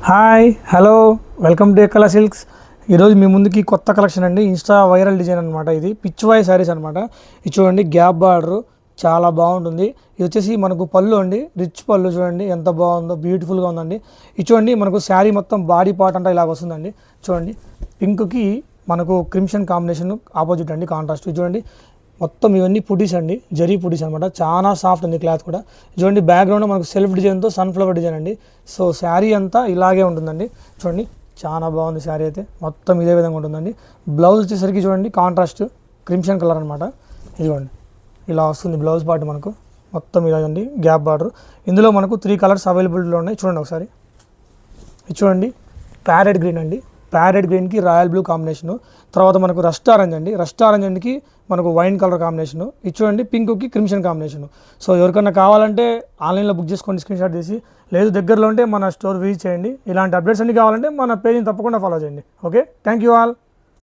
Hi hello welcome to Ekkala Silks. ఈరోజు మీ ముందుకి కొత్త కలెక్షన్ అండి. ఇన్స్టా వైరల్ డిజైన్ అనమాట. ఇది పిచ్ వై శారీస్ అనమాట. ఇది చూడండి, గ్యాప్ బార్డర్ చాలా బాగుంటుంది. ఇది వచ్చేసి మనకు పళ్ళు అండి, రిచ్ పళ్ళు. చూడండి ఎంత బాగుందో, బ్యూటిఫుల్గా ఉందండి. ఇది చూడండి, మనకు శారీ మొత్తం బాడీ పార్ట్ అంతా ఇలాగ వస్తుందండి. చూడండి, పింక్కి మనకు క్రిమ్షన్ కాంబినేషన్ ఆపోజిట్ అండి, కాంట్రాస్ట్. చూడండి మొత్తం ఇవన్నీ పుటీస్ అండి, జరీ పుటీస్ అనమాట. చాలా సాఫ్ట్ ఉంది క్లాత్ కూడా. చూడండి, బ్యాక్గ్రౌండ్ మనకు సెల్ఫ్ డిజైన్తో సన్ఫ్లవర్ డిజైన్ అండి. సో శారీ అంతా ఇలాగే ఉంటుందండి. చూడండి చాలా బాగుంది శారీ అయితే, మొత్తం ఇదే విధంగా ఉంటుందండి. బ్లౌజ్ వచ్చేసరికి చూడండి కాంట్రాస్ట్ క్రిమ్షన్ కలర్ అనమాట. ఇదిగోండి ఇలా వస్తుంది బ్లౌజ్ పార్ట్ మనకు. మొత్తం ఇలాగండి గ్యాప్ బార్డర్. ఇందులో మనకు 3 కలర్స్ అవైలబిలిటీలో ఉన్నాయి. చూడండి ఒకసారి. ఇది చూడండి, ప్యారెట్ గ్రీన్ అండి, ప్యారెట్ గ్రీన్కి రాయల్ బ్లూ కాంబినేషను. తర్వాత మనకు రస్ట్ ఆరెంజ్ అండి, రస్ట్ ఆరెంజ్ అండ్కి మనకు వైన్ కలర్ కాంబినేషను. ఇది చూడండి, పింక్కి క్రిమ్షన్ కాంబినేషను. సో ఎవరికైనా కావాలంటే ఆన్లైన్లో బుక్ చేసుకోండి, స్క్రీన్ షాట్ తీసి. లేదు దగ్గరలో ఉంటే మన స్టోర్ విజిట్ చేయండి. ఇలాంటి అప్డేట్స్ అన్ని కావాలంటే మన పేజ్ని తప్పకుండా ఫాలో చేయండి. Okay, thank you all.